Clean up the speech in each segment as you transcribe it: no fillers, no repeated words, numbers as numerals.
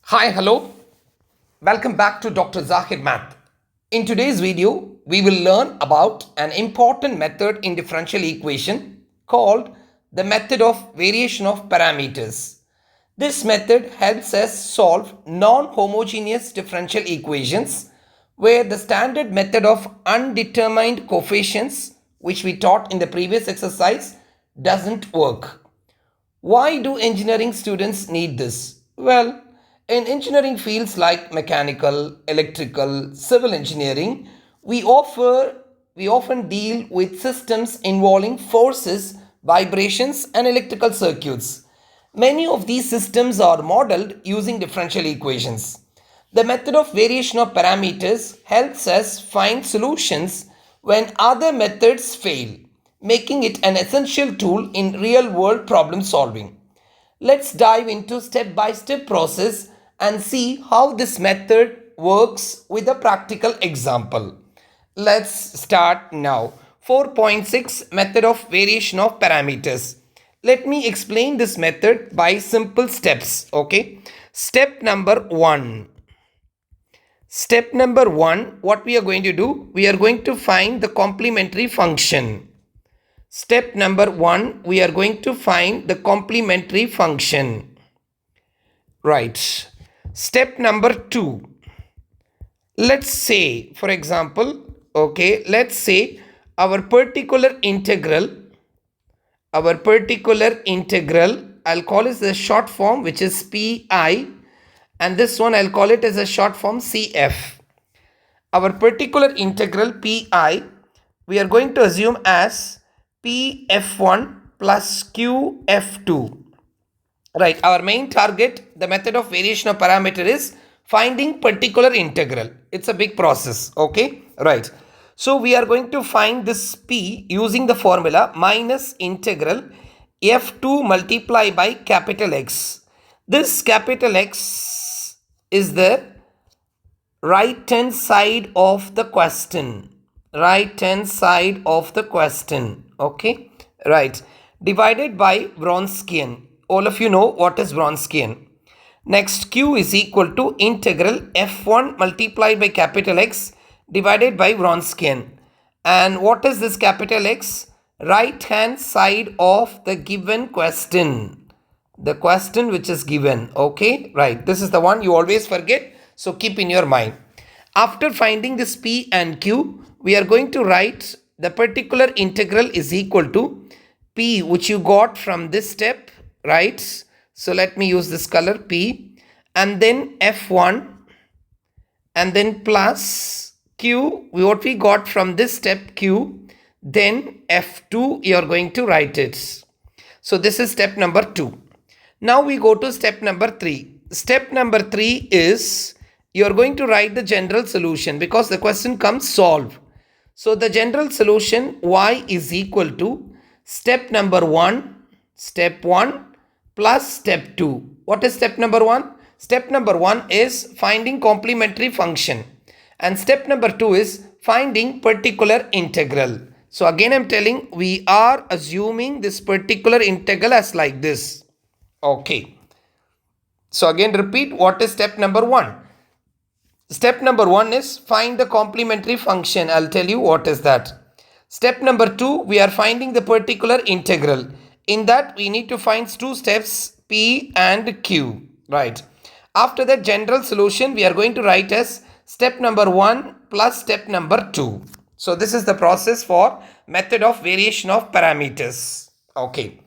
Hi, hello. Welcome back to Dr. Zahid Math. In today's video, we will learn about an important method in differential equation called the method of variation of parameters. This method helps us solve non-homogeneous differential equations where the standard method of undetermined coefficients, which we taught in the previous exercise, doesn't work. Why do engineering students need this? Well, in engineering fields like mechanical, electrical, civil engineering, we often deal with systems involving forces, vibrations, and electrical circuits. Many of these systems are modeled using differential equations. The method of variation of parameters helps us find solutions when other methods fail, making it an essential tool in real-world problem solving. Let's dive into step-by-step process and see how this method works with a practical example. Let's start now. 4.6 Method of variation of parameters. Let me explain this method by simple steps. Okay. Step number 1. Step number 1, what we are going to do? We are going to find the complementary function. Step number 1, we are going to find the complementary function. Right. Step number 2, let's say, for example, okay, let's say our particular integral, I'll call it the short form, which is pi, and this one I'll call it as a short form cf. Our particular integral pi, we are going to assume as pf1 plus qf2. Right, our main target, the method of variation of parameter, is finding particular integral. It's a big process. Okay, right. So we are going to find this p using the formula minus integral f2 multiplied by capital X. This capital X is the right hand side of the question. Okay, right, divided by Wronskian. All of you know what is Wronskian. Next, q is equal to integral f1 multiplied by capital X divided by Wronskian. And what is this capital X? Right hand side of the given question. The question which is given. Okay, right, this is the one you always forget, so keep in your mind. After finding this p and q, we are going to write the particular integral is equal to p, which you got from this step, right? So let me use this color p, and then f1, and then plus q, what we got from this step q, then f2, you are going to write it. So this is step number 2. Now we go to step number 3. Step number 3 is you are going to write the general solution because the question comes solve. So the general solution y is equal to step number 1 plus step 2. What is step number 1? Step number 1 is finding complementary function, and step number 2 is finding particular integral. So again I'm telling, we are assuming this particular integral as like this. Okay. So again repeat, what is step number 1? Step number 1 is find the complementary function. I'll tell you what is that. Step number 2, we are finding the particular integral. In that we need to find two steps, p and q. Right. After that general solution, we are going to write as step number 1 plus step number 2. So this is the process for method of variation of parameters. Okay.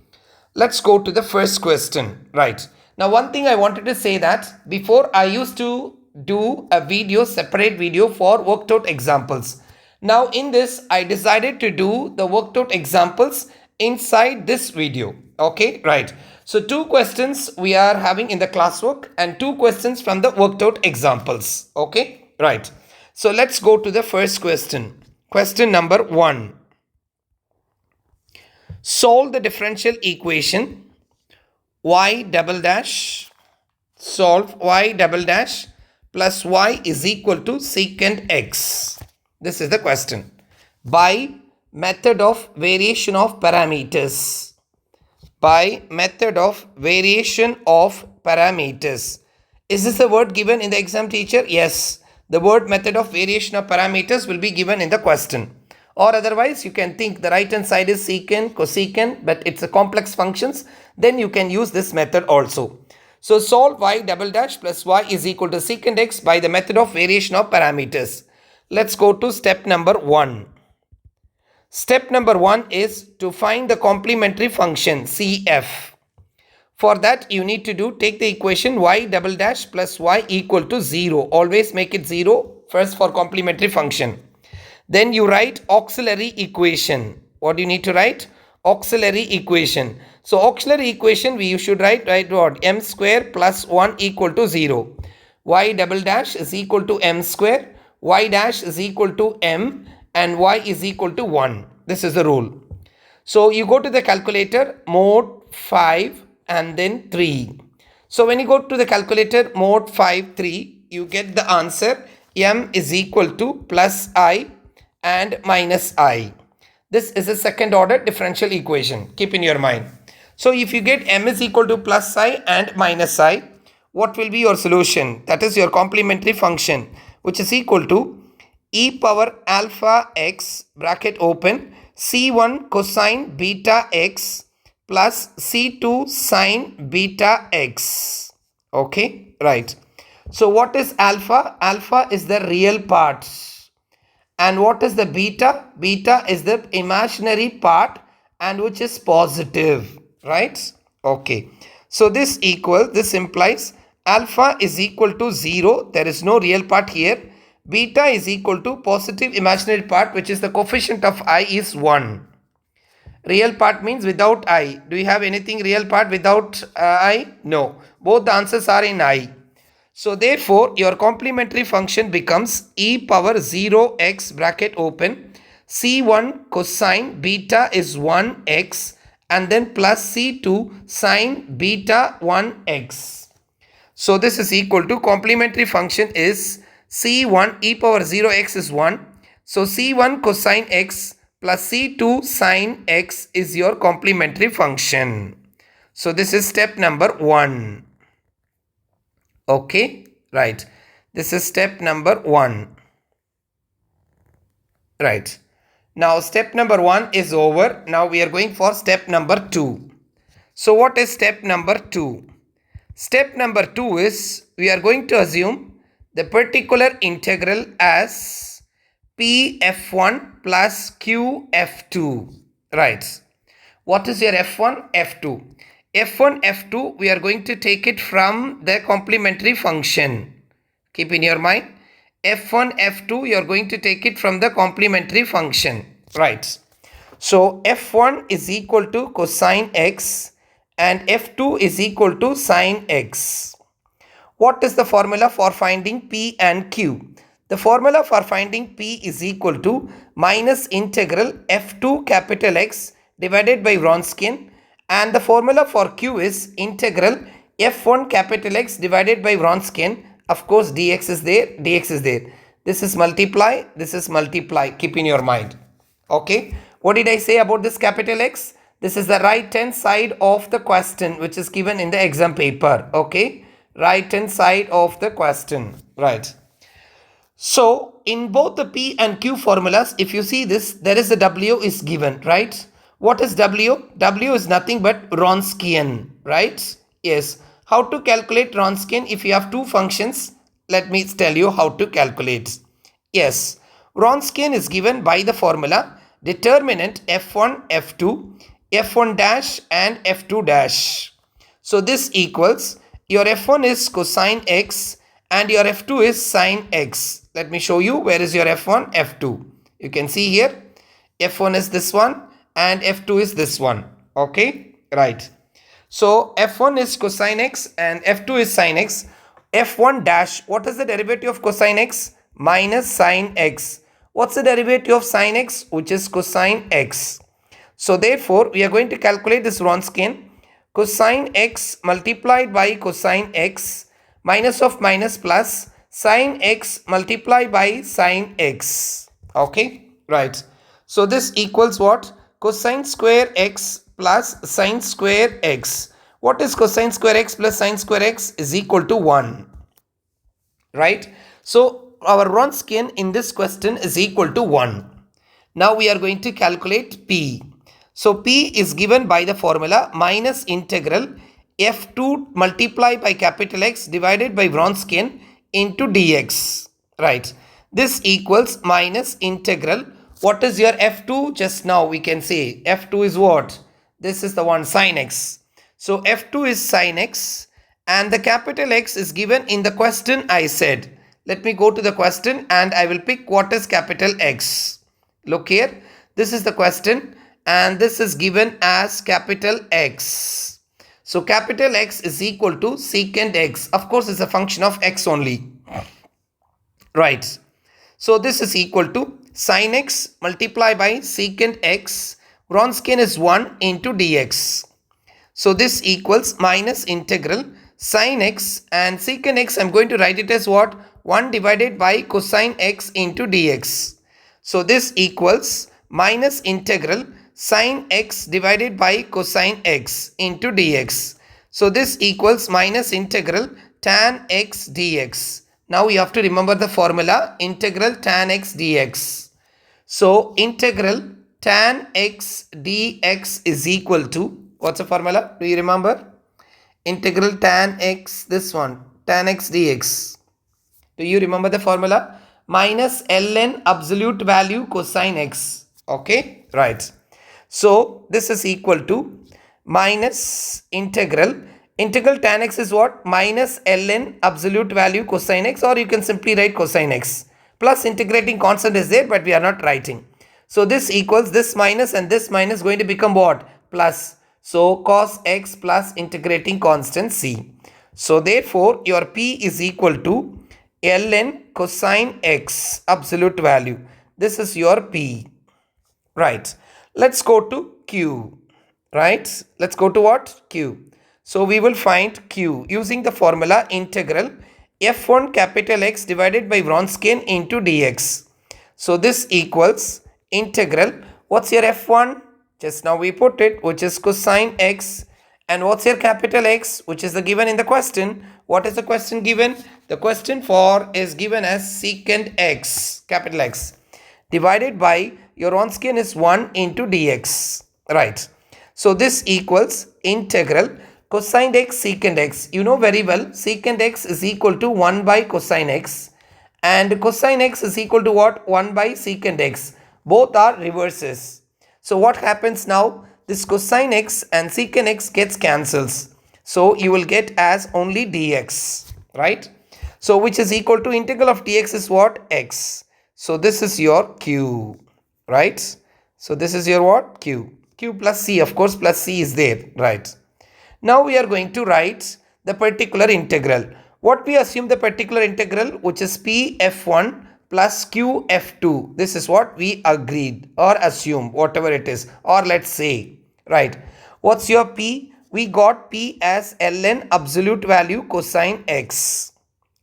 Let's go to the first question. Right. Now one thing I wanted to say that before I used to do a video, separate video for worked out examples. Now in this I decided to do the worked out examples inside this video. Okay, right. So 2 questions we are having in the classwork and 2 questions from the worked out examples. Okay, right. So let's go to the first question. Question number 1. Solve the differential equation y double dash, solve y double dash plus y is equal to secant x. This is the question. By method of variation of parameters. By method of variation of parameters. Is this a word given in the exam, teacher? Yes. The word method of variation of parameters will be given in the question. Or otherwise, you can think the right hand side is secant, cosecant, but it's a complex functions. Then you can use this method also. So solve y double dash plus y is equal to secant x by the method of variation of parameters. Let's go to step number 1. Step number 1 is to find the complementary function CF. For that, you need to take the equation y double dash plus y equal to 0. Always make it 0 first for complementary function. Then you write auxiliary equation. What do you need to write? Auxiliary equation. So auxiliary equation you should write what? M square plus 1 equal to 0. Y double dash is equal to m square. Y dash is equal to m and y is equal to 1. This is the rule. So you go to the calculator, mode 5 and then 3. So when you go to the calculator, mode 5, 3, you get the answer m is equal to plus I and minus I. This is a second order differential equation. Keep in your mind. So if you get m is equal to plus I and minus I, what will be your solution? That is your complementary function, which is equal to e power alpha x bracket open c1 cosine beta x plus c2 sine beta x. Okay, right. So what is alpha? Alpha is the real part. And what is the beta? Beta is the imaginary part and which is positive, right? Okay. So this implies alpha is equal to 0. There is no real part here. Beta is equal to positive imaginary part, which is the coefficient of I is 1. Real part means without I. Do you have anything real part without I? No. Both the answers are in I. So therefore, your complementary function becomes e power 0x bracket open c1 cosine beta is 1x and then plus c2 sine beta 1x. So this is equal to complementary function is c1 e power 0x is 1. So c1 cosine x plus c2 sine x is your complementary function. So this is step number 1. Okay, right. This is step number 1. Right. Now step number 1 is over. Now we are going for step number 2. So what is step number 2? Step number 2 is we are going to assume the particular integral as p f1 plus q f2. Right. What is your f1, f2? f1, f2, we are going to take it from the complementary function. Keep in your mind. f1, f2, you are going to take it from the complementary function. Right. So f1 is equal to cosine x and f2 is equal to sine x. What is the formula for finding p and q? The formula for finding p is equal to minus integral f2 capital X divided by Wronskian, and the formula for q is integral f1 capital X divided by Wronskian. Of course, dx is there, dx is there. This is multiply, this is multiply. Keep in your mind. Okay. What did I say about this capital X? This is the right hand side of the question which is given in the exam paper. Okay. Right hand side of the question. Right. So in both the P and Q formulas, if you see this, there is a W is given, right? What is W? W is nothing but Wronskian, right? Yes. How to calculate Wronskian if you have two functions? Let me tell you how to calculate. Yes. Wronskian is given by the formula determinant f1, f2, f1 dash and f2 dash. So this equals your f1 is cosine x and your f2 is sine x. Let me show you where is your f1, f2. You can see here f1 is this one and f2 is this one. Okay, right. So f1 is cosine x and f2 is sine x. f1 dash, what is the derivative of cosine x? Minus sine x. What's the derivative of sine x? Which is cosine x. So therefore, we are going to calculate this Wronskian. Cosine x multiplied by cosine x minus of minus plus sine x multiplied by sine x. Okay, right. So this equals what? Cosine square x plus sine square x. What is cosine square x plus sine square x? Is equal to 1. right? So our Wronskian in this question is equal to 1. Now we are going to calculate P. So P is given by the formula minus integral f2 multiplied by capital X divided by Wronskian into dx, right? This equals minus integral. What is your f2? Just now we can say f2 is what? This is the one, sin x. So f2 is sin x and the capital X is given in the question I said. Let me go to the question and I will pick what is capital X. Look here, this is the question and this is given as capital X. So capital X is equal to secant X. Of course, it's a function of X only. Right. So this is equal to sin X multiplied by secant X. Wronskian is 1 into dx. So this equals minus integral sin x and secant x. I'm going to write it as what? 1 divided by cosine x into dx. So this equals minus integral sin x divided by cosine x into dx. So this equals minus integral tan x dx. Now you have to remember the formula integral tan x dx. So integral tan x dx is equal to, what's the formula? Do you remember? Integral tan x, this one, tan x dx. Do you remember the formula? Minus ln absolute value cosine x. Okay, right. So this is equal to minus integral tan x is what? Minus ln absolute value cosine x, or you can simply write cosine x. Plus integrating constant is there, but we are not writing. So this equals this minus and this minus going to become what? Plus. So cos x plus integrating constant c. So therefore your P is equal to ln cosine x absolute value. This is your P. Right. Let's go to Q. Right. Let's go to what? Q. So we will find Q using the formula integral f1 capital X divided by Wronskian into dx. So this equals integral, what's your f1? Just now we put it, which is cosine x. And what's your capital X, which is the given in the question? What is the question given? The question for is given as secant x, capital X, divided by your Wronskian is 1 into dx. Right. So this equals integral cosine x secant x. You know very well, secant x is equal to 1 by cosine x. And cosine x is equal to what? 1 by secant x. Both are reverses. So what happens now? This cosine x and secant x gets cancels. So you will get as only dx, right? So which is equal to integral of dx is what? X. So this is your Q, right? So this is your what? Q. Q plus C, of course, plus C is there, right? Now we are going to write the particular integral. What we assume the particular integral, which is P f1 plus Q f2. This is what we agreed or assume, whatever it is, or let's say, right? What's your P? We got P as ln absolute value cosine x,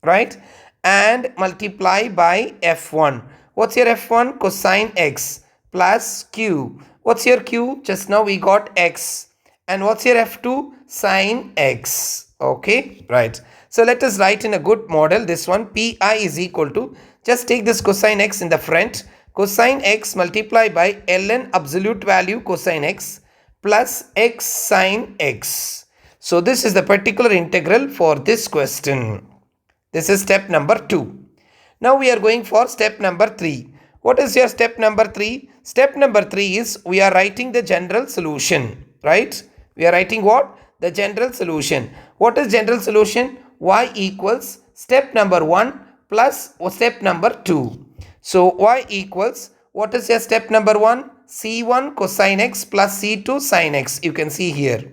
right? And multiply by f1. What's your f1? Cosine x plus Q. What's your Q? Just now we got x. And what's your f2? Sine x. Okay, right. So let us write in a good model this one. Pi is equal to, just take this cosine x in the front. Cosine x multiplied by ln absolute value cosine x plus x sine x. So this is the particular integral for this question. This is step number 2. Now we are going for step number 3. What is your step number 3? Step number 3 is we are writing the general solution, right? We are writing what? The general solution. What is general solution? Y equals step number 1 plus step number 2. So y equals, what is your step number 1? C1 cosine x plus C2 sin x. You can see here.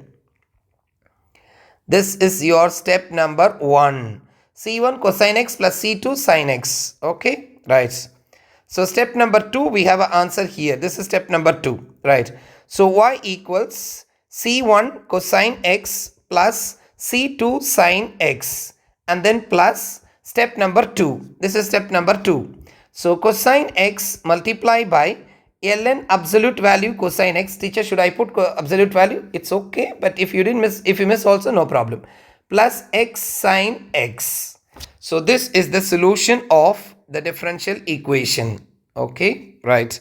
This is your step number 1. C1 cosine x plus C2 sin x. Okay, right. So step number 2, we have an answer here. This is step number 2, right? So y equals C1 cosine x plus C2 sin x, and then plus step number 2. This is step number 2. So cosine x multiply by ln absolute value cosine x. Teacher, should I put absolute value? It's okay, but if you miss also, no problem. Plus x sin x. So this is the solution of the differential equation. Okay, right.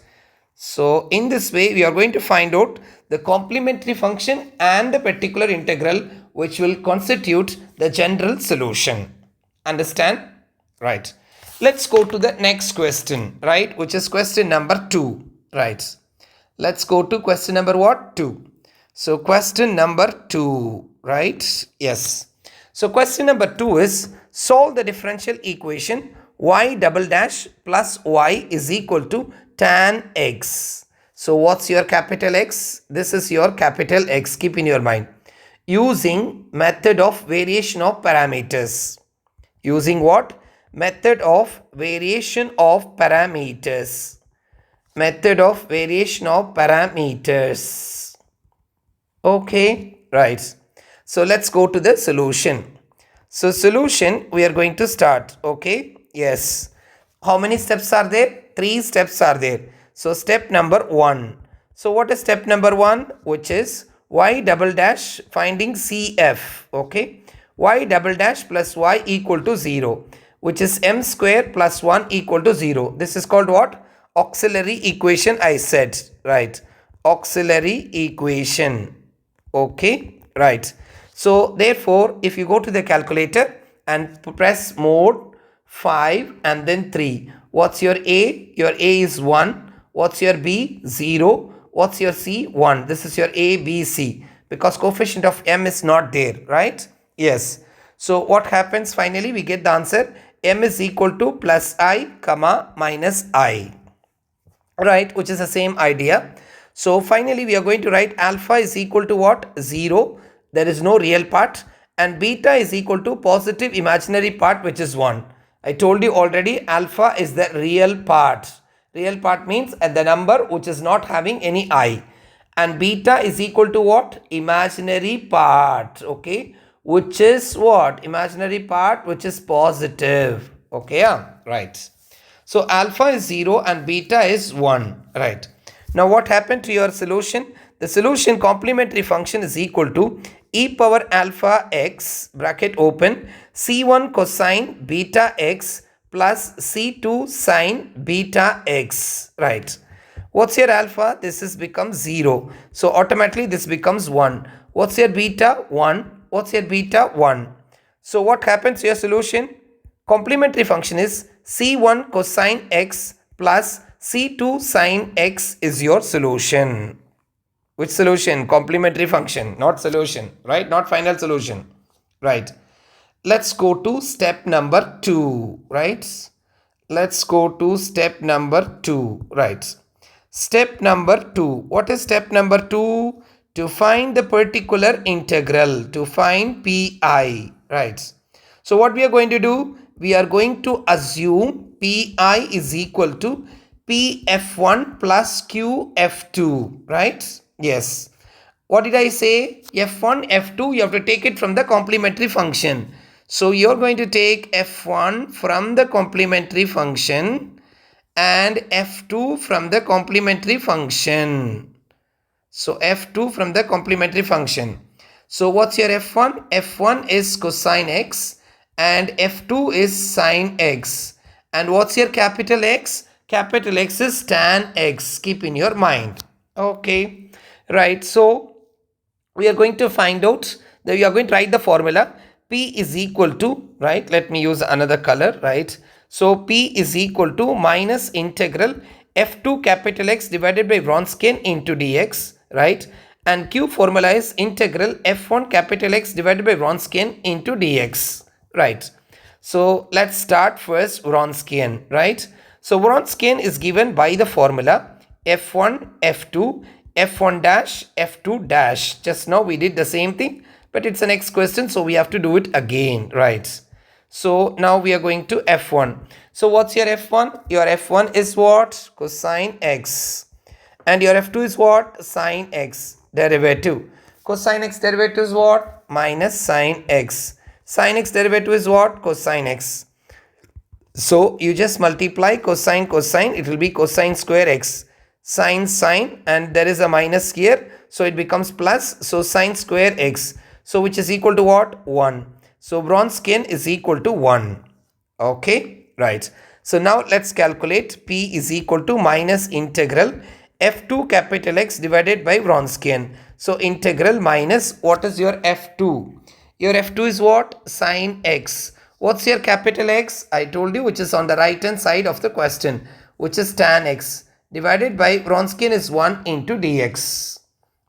So in this way, we are going to find out the complementary function and the particular integral which will constitute the general solution. Understand? Right. Let's go to the next question, right, which is question number 2, right. Let's go to question number what? 2. So question number 2, right? Yes. So question number 2 is solve the differential equation y double dash plus y is equal to tan x. So what's your capital X? This is your capital X. Keep in your mind. Using method of variation of parameters. Using what? Method of variation of parameters. Method of variation of parameters. Okay, right. So let's go to the solution. So solution, we are going to start. Okay, yes. How many steps are there? 3 steps are there. So step number 1. So what is step number 1? Which is y double dash finding CF. Okay, y double dash plus y equal to 0, which is m square plus 1 equal to 0. This is called what? Auxiliary equation, I said, right? Auxiliary equation. Okay, right. So therefore, if you go to the calculator and press mode 5 and then 3, what's your A? Your A is 1. What's your B? 0. What's your C? 1. This is your A, B, C, because coefficient of m is not there, right? Yes. So what happens finally? We get the answer m is equal to plus I comma minus I, right, which is the same idea. So finally we are going to write alpha is equal to what? 0. There is no real part, and beta is equal to positive imaginary part, which is 1. I told you already, alpha is the real part. Real part means the number which is not having any I, and beta is equal to what? Imaginary part. Okay, which is what? Imaginary part which is positive. Okay, yeah, right. So alpha is 0 and beta is 1, right. Now what happened to your solution? The solution complementary function is equal to e power alpha x bracket open c1 cosine beta x plus c2 sine beta x, right. What's your alpha? This is becomes 0. So automatically this becomes 1. What's your beta? 1. What's your beta? 1. So what happens to your solution? Complementary function is c1 cosine x plus c2 sine x is your solution. Which solution? Complementary function, not solution, right? Not final solution, right? Let's go to step number 2, right? Let's go to step number 2, right? Step number 2. What is step number 2? To find the particular integral, to find pi, right? So what we are going to do? We are going to assume pi is equal to pf1 plus qf2, right? Yes. What did I say? f1, f2, you have to take it from the complementary function. So you're going to take f1 from the complementary function and f2 from the complementary function. So f2 from the complementary function. So what's your f1? f1 is cosine x and f2 is sine x. And what's your capital X? Capital X is tan x. Keep in your mind. Okay, right. So we are going to find out that we are going to write the formula. P is equal to, right, let me use another color, right. So P is equal to minus integral f2 capital X divided by Wronskian into dx, right, and Q formula is integral f1 capital X divided by Wronskian into dx, right. So let's start first Wronskian, right. So Wronskian is given by the formula f1 f2 f1 dash f2 dash. Just now we did the same thing, but it's the next question, so we have to do it again, right. So now we are going to f1. So what's your f1? Your f1 is what? Cosine x. And your f2 is what? Sine x. Derivative. Cosine x derivative is what? Minus sine x. Sine x derivative is what? Cosine x. So you just multiply cosine cosine, it will be cosine square x. Sine sine, and there is a minus here, so it becomes plus. So sine square x. So which is equal to what? 1. So Wronskian is equal to 1. Okay, right. So now let's calculate P is equal to minus integral F2 capital X divided by Wronskian. So integral minus, what is your F2? Your F2 is what? Sine X. What's your capital X? I told you, which is on the right hand side of the question, which is tan X divided by Wronskian is 1 into dx.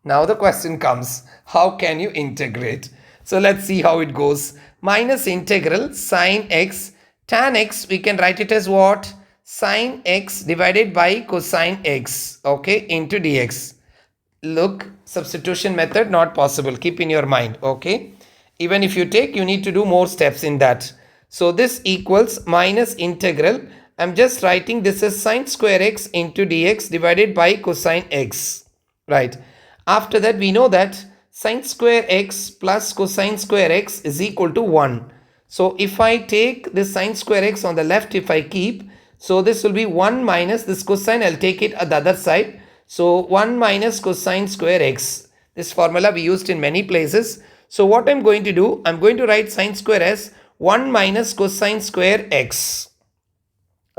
Now the question comes, how can you integrate? So let's see how it goes. Minus integral sine x tan x, we can write it as what? Sine x divided by cosine x, okay, into dx. Look, substitution method not possible. Keep in your mind, okay? Even if you take, you need to do more steps in that. So this equals minus integral. I'm just writing this as sine square x into dx divided by cosine x, right? After that, we know that sine square x plus cosine square x is equal to 1. So if I take this sine square x on the left, if I keep, so this will be 1 minus this cosine, I'll take it at the other side. So 1 minus cosine square x. This formula we used in many places. So what I'm going to do, I'm going to write sine square as 1 minus cosine square x.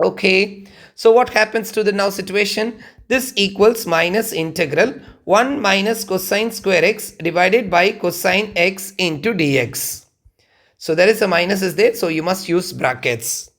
Okay, so what happens to the now situation? This equals minus integral 1 minus cosine square x divided by cosine x into dx. So there is a minus is there, so you must use brackets.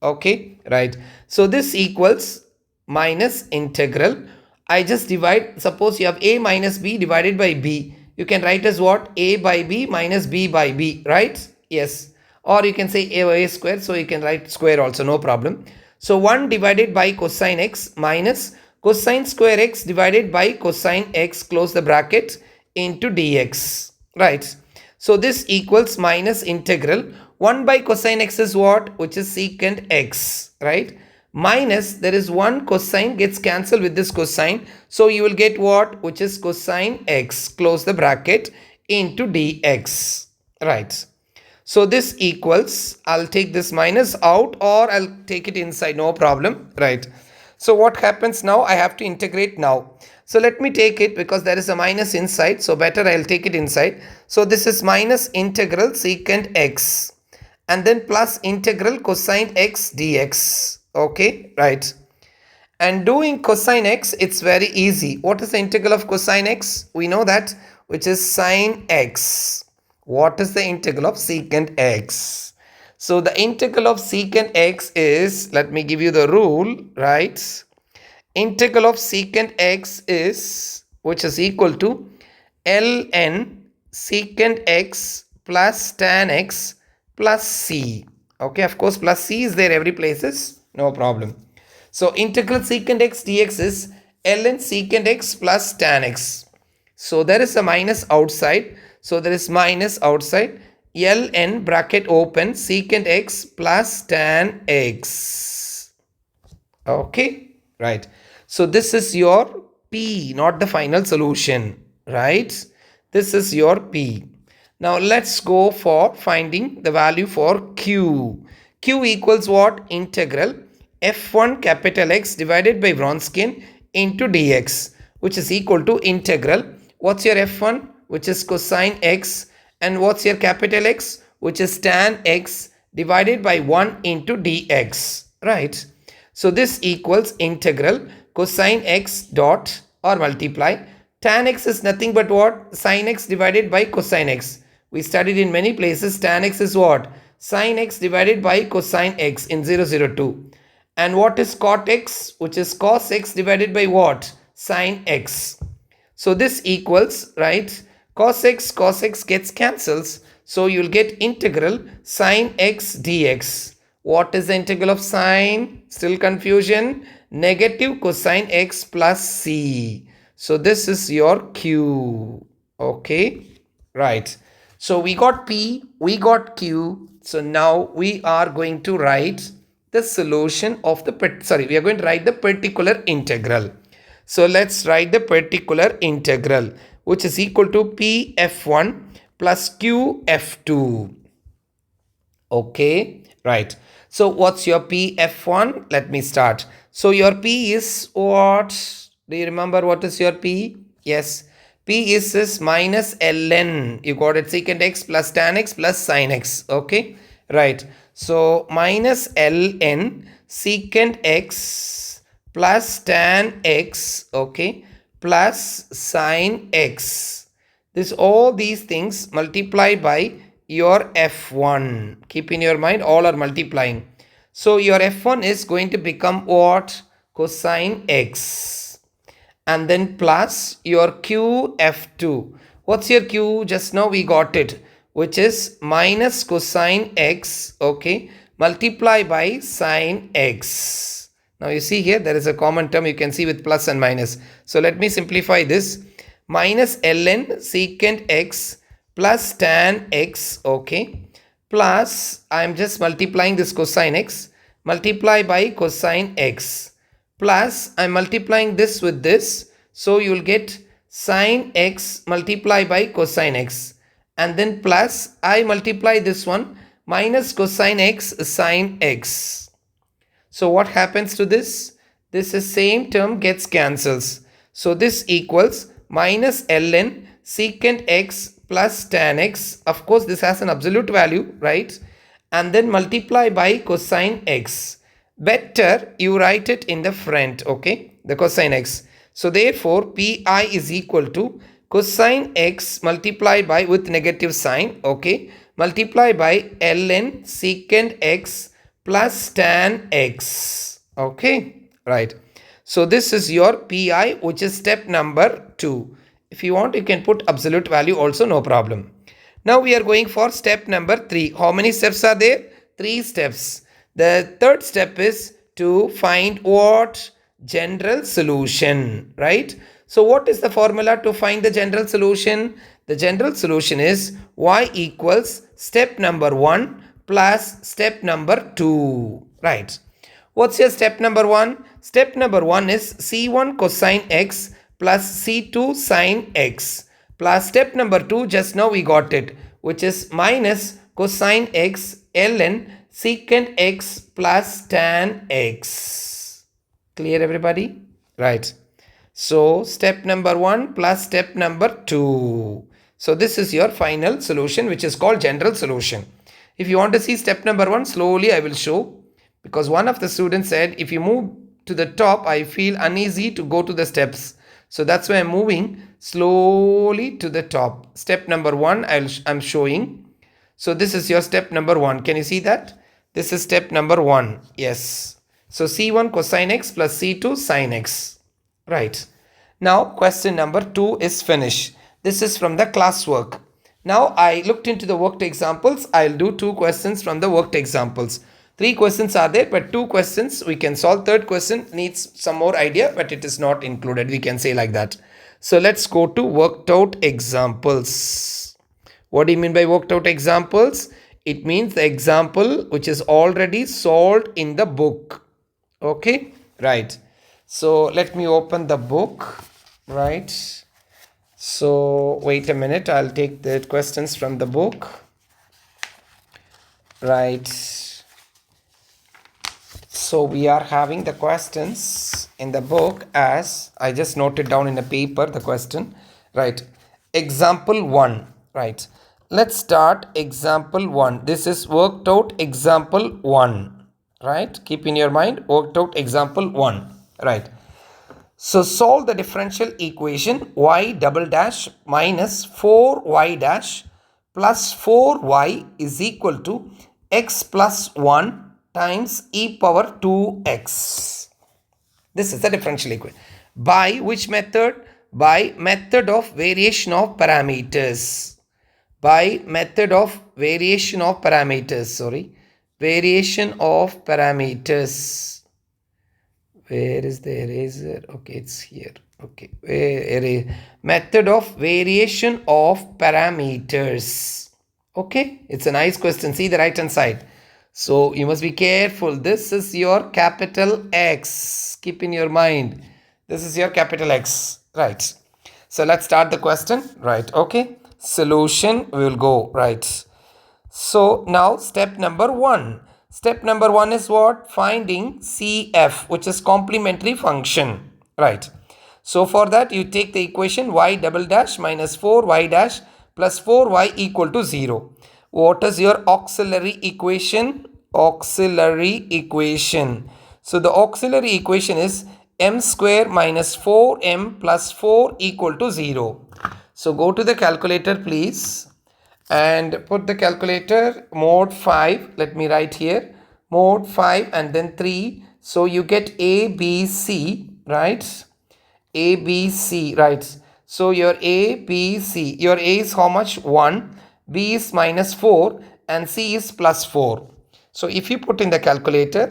Okay, right. So this equals minus integral. I just divide, suppose you have a minus b divided by b. You can write as what? A by b minus b by b, right? Yes. Or you can say a by a square, so you can write square also, no problem. So 1 divided by cosine x minus cosine square x divided by cosine x, close the bracket, into dx, right? So this equals minus integral 1 by cosine x is what? Which is secant x, right? Minus, there is 1 cosine gets cancelled with this cosine. So you will get what? Which is cosine x, close the bracket, into dx, right? So this equals, I'll take this minus out or I'll take it inside, no problem, right? So what happens now? I have to integrate now. So let me take it, because there is a minus inside, so better I'll take it inside. So this is minus integral secant x and then plus integral cosine x dx. Okay, right. And doing cosine x, it's very easy. What is the integral of cosine x? We know that, which is sine x. What is the integral of secant x? So the integral of secant x is, let me give you the rule, right? Integral of secant x is, which is equal to ln secant x plus tan x plus c. Okay, of course, plus c is there every places, no problem. So integral secant x dx is ln secant x plus tan x. So there is a minus outside. So there is minus outside. Ln bracket open secant x plus tan x. Okay, right. So this is your P, not the final solution, right? This is your P. Now let's go for finding the value for Q. Q equals what? Integral f1 capital X divided by Wronskian into dx, which is equal to integral. What's your f1? Which is cosine x, and what's your capital X? Which is tan x divided by 1 into dx, right? So this equals integral cosine x dot or multiply. Tan x is nothing but what? Sin x divided by cosine x. We studied in many places tan x is what? Sin x divided by cosine x in 002. And what is cot x? Which is cos x divided by what? Sin x. So this equals, right? Cos x gets cancels. So you'll get integral sin x dx. What is the integral of sine? Still confusion? Negative cosine x plus c. So this is your Q. Okay, right. So we got P, we got Q. So now we are going to write the solution of the, we are going to write the particular integral. So let's write the particular integral, which is equal to P f1 plus Q f2. Okay, right. So what's your P f1? Let me start. So your P is what? Do you remember what is your P? Yes. P is this minus ln. You got it, secant x plus tan x plus sin x. Okay, right. So minus ln secant x plus tan x, okay, plus sine x. This all these things multiply by your f1. Keep in your mind, all are multiplying. So your f1 is going to become what? Cosine x. And then plus your q f2. What's your q? Just now we got it, which is minus cosine x, okay, multiply by sine x. Now you see here there is a common term you can see with plus and minus. So let me simplify this. Minus ln secant x plus tan x, okay, plus I am just multiplying this cosine x, multiply by cosine x, plus I am multiplying this with this, so you will get sine x multiply by cosine x, and then plus I multiply this one minus cosine x sine x. So what happens to this? This is same term gets cancels. So this equals minus ln secant x plus tan x. Of course this has an absolute value, right? And then multiply by cosine x. Better you write it in the front, okay, the cosine x. So therefore pi is equal to cosine x multiplied by with negative sign, okay, multiply by ln secant x plus tan x, okay, right. So this is your pi, which is step number 2. If you want you can put absolute value also, no problem. Now we are going for step number 3. How many steps are there? 3 steps. The third step is to find what? General solution, right? So what is the formula to find the general solution? The general solution is y equals step number 1 plus step number 2, right? What's your step number 1? Step number 1 is c1 cosine x plus c2 sine x, plus step number 2 just now we got it, which is minus cosine x ln secant x plus tan x. Clear everybody? Right. So step number 1 plus step number 2. So this is your final solution, which is called general solution. If you want to see step number 1, slowly I will show, because one of the students said if you move to the top I feel uneasy to go to the steps. So that's why I'm moving slowly to the top. Step number 1 I'm showing. So this is your step number 1. Can you see that? This is step number 1. Yes. So c1 cosine x plus c2 sine x. Right. Now question number 2 is finished. This is from the classwork. Now I looked into the worked examples. I'll do 2 questions from the worked examples. 3 questions are there, but 2 questions we can solve. Third question needs some more idea, but it is not included. We can say like that. So let's go to worked out examples. What do you mean by worked out examples? It means the example which is already solved in the book. Okay, right. So let me open the book, right? So wait a minute, I'll take the questions from the book, right? So we are having the questions in the book as I just noted down in a paper the question, right? Example 1, right? Let's start example 1. This is worked out example 1, right? Keep in your mind worked out example 1, right? So solve the differential equation y double dash minus 4y dash plus 4y is equal to x plus 1 times e power 2x. This is the differential equation. By which method? By method of variation of parameters. By method of variation of parameters. Sorry. Variation of parameters. Where is the eraser? Okay, it's here. Okay. Method of variation of parameters. Okay. It's a nice question. See the right hand side. So you must be careful. This is your capital X. Keep in your mind. This is your capital X. Right. So let's start the question. Right. Okay. Solution. We will go. Right. So now step number 1. Step number 1 is what? Finding CF, which is complementary function. Right. So for that you take the equation y double dash minus 4y dash plus 4y equal to 0. What is your auxiliary equation? auxiliary equation. So the auxiliary equation is m square minus 4m plus 4 equal to 0. So go to the calculator please and put the calculator mode 5. Let me write here mode 5 and then 3. So you get a b c, right? A B C, right? So your A B C, your A is how much? 1, B is minus 4 and C is plus 4. So if you put in the calculator,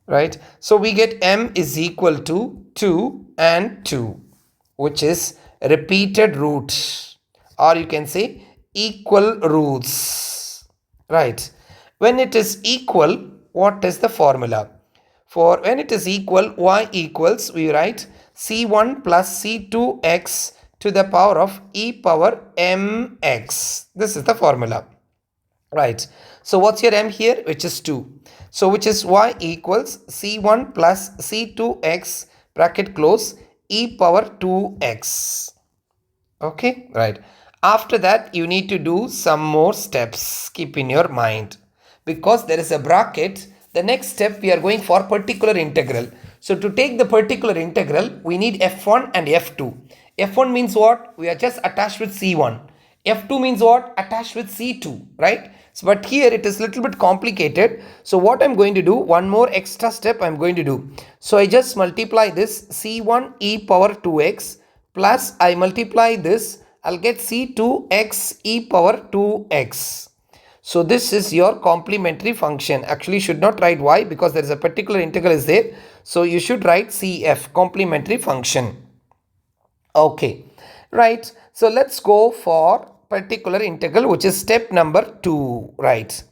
right, so we get M is equal to 2 and 2, which is repeated root, or you can say equal roots, right? When it is equal, what is the formula? For when it is equal, y equals, we write c1 plus c2x to the power of e power mx. This is the formula, right? So what's your m here? Which is 2. So which is y equals c1 plus c2x bracket close e power 2x. Okay, right. After that, you need to do some more steps. Keep in your mind. Because there is a bracket, the next step we are going for particular integral. So to take the particular integral, we need f1 and f2. F1 means what? We are just attached with c1. F2 means what? Attached with c2, right? So, but here it is little bit complicated. So what I'm going to do, one more extra step I'm going to do. So I just multiply this c1 e power 2x plus I multiply this, I'll get c2x e power 2x. So this is your complementary function. Actually should not write y because there is a particular integral is there. So you should write CF, complementary function. Okay, right. So let's go for particular integral, which is step number 2, right?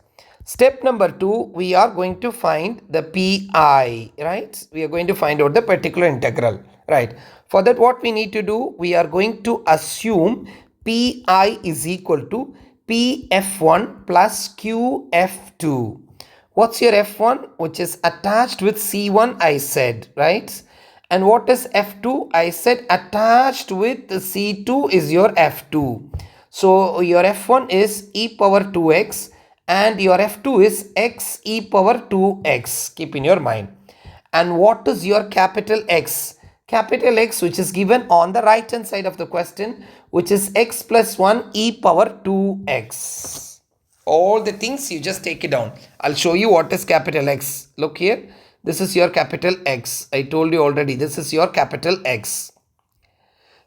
Step number 2, we are going to find the pi, right? We are going to find out the particular integral, right? For that, what we need to do, we are going to assume pi is equal to pf1 plus qf2. What's your f1? Which is attached with c1, I said, right? And what is f2? I said attached with c2 is your f2. So your f1 is e power 2x and your f2 is x e power 2x. Keep in your mind. And what is your capital X? Capital X, which is given on the right hand side of the question, which is x plus 1 e power 2x. All the things you just take it down. I'll show you what is capital X. Look here. This is your capital X. I told you already. This is your capital X.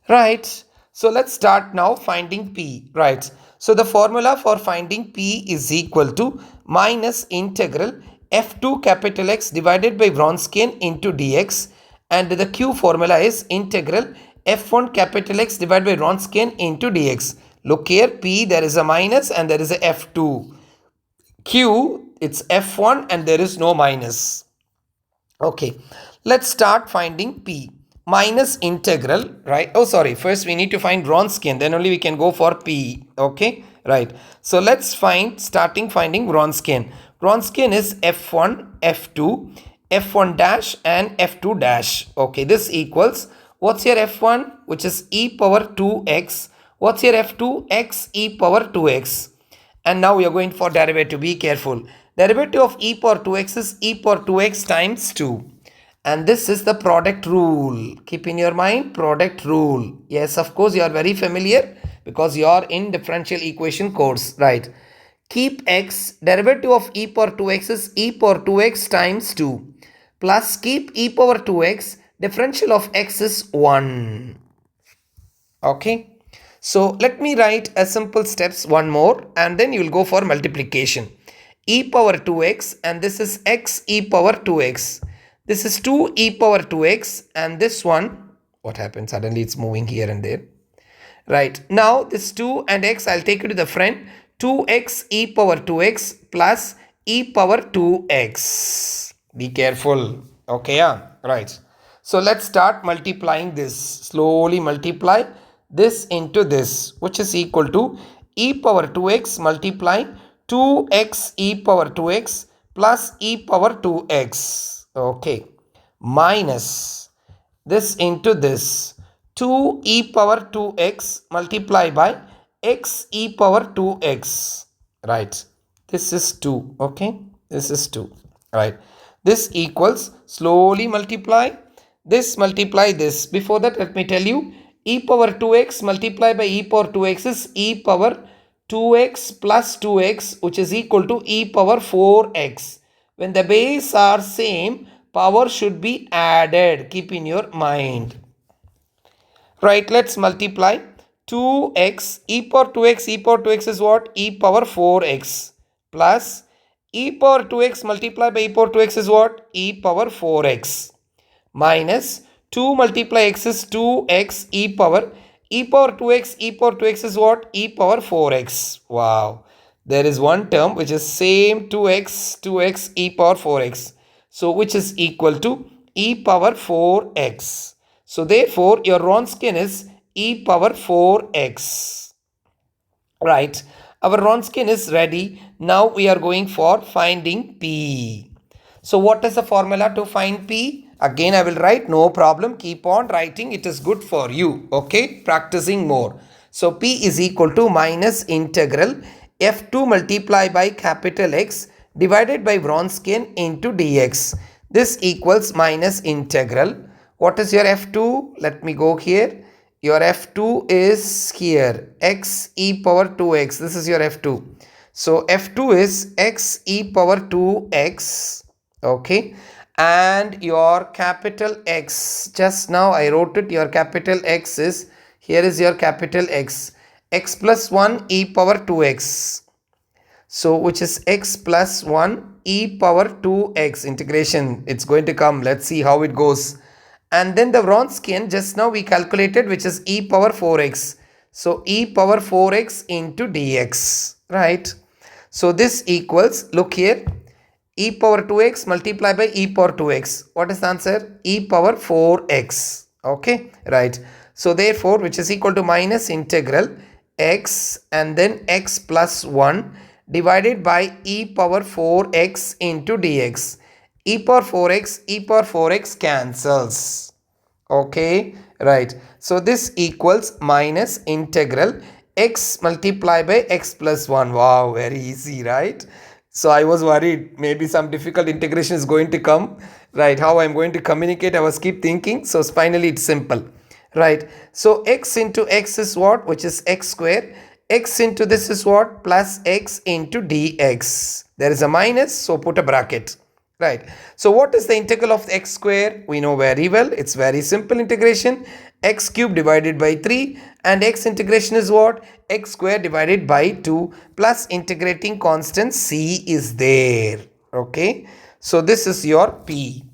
Right. So let's start now finding P. Right. So the formula for finding P is equal to minus integral f2 capital X divided by Wronskian into dx. And the Q formula is integral f1 capital X divided by Wronskian into dx. Look here, P, there is a minus and there is a f2. Q, it's f1 and there is no minus. Okay, let's start finding P. Minus integral, right? Oh, sorry. First, we need to find Wronskian. Then only we can go for P. Okay, right. So let's starting finding Wronskian. Wronskian is F1, F2, F1 dash and F2 dash. Okay, this equals, what's your F1? Which is e power 2x. What's your F2? X e power 2x. And now we are going for derivative. Be careful. Derivative of e power 2x is e power 2x times 2. And this is the product rule. Keep in your mind, product rule. Yes, of course, you are very familiar because you are in differential equation course, right? Keep x, derivative of e power 2x is e power 2x times 2. Plus keep e power 2x, differential of x is 1. Okay. So let me write a simple steps one more and then you will go for multiplication. E power 2x and this is x e power 2x. This is 2 e power 2x and this one, what happened? Suddenly it's moving here and there. Right. Now this 2 and x, I'll take it to the front. 2x e power 2x plus e power 2x. Be careful. Okay, yeah. Right. So let's start multiplying this. Slowly multiply this into this, which is equal to e power 2x multiply 2x e power 2x plus e power 2x. Okay, minus this into this 2 e power 2x multiply by x e power 2x, right? This is 2. Okay, this is 2. Right. This equals, slowly multiply this, multiply this. Before that, let me tell you, e power 2x multiplied by e power 2x is e power 2x plus 2x, which is equal to e power 4x. When the base are same, power should be added. Keep in your mind. Right, let's multiply 2x, e power 2x, e power 2x is what? E power 4x plus e power 2x multiplied by e power 2x is what? E power 4x minus 2 multiply x is 2x e power 2x, e power 2x is what? E power 4x. Wow. There is one term which is same 2x e power 4x. So which is equal to e power 4x. So therefore your Wronskian is e power 4x. Right. Our Wronskian is ready. Now we are going for finding P. So what is the formula to find P? Again I will write, no problem. Keep on writing. It is good for you. Okay. Practicing more. So P is equal to minus integral f2 multiplied by capital X divided by Wronskian into dx. This equals minus integral. What is your f2? Let me go here. Your f2 is here, x e power 2x. This is your f2. So f2 is x e power 2x. Okay. And your capital X, just now I wrote it, your capital X is, here is your capital X, x plus 1 e power 2x. So which is x plus 1 e power 2x integration. It's going to come. Let's see how it goes. And then the Wronskian just now we calculated, which is e power 4x. So e power 4x into dx. Right. So this equals, look here, e power 2x multiplied by e power 2x. What is the answer? E power 4x. Okay. Right. So therefore, which is equal to minus integral x and then x plus 1 divided by e power 4x into dx. E power 4x cancels. Okay, right. So this equals minus integral x multiplied by x plus 1. Wow, very easy, right? So I was worried maybe some difficult integration is going to come. Right, how I'm going to communicate, I was keep thinking. So finally it's simple. Right, so x into x is what? Which is x square. X into this is what? Plus x into dx. There is a minus, so put a bracket. Right. So what is the integral of x square? We know very well. It's very simple integration. X cube divided by 3 and x integration is what? X square divided by 2 plus integrating constant c is there. Okay. So this is your P.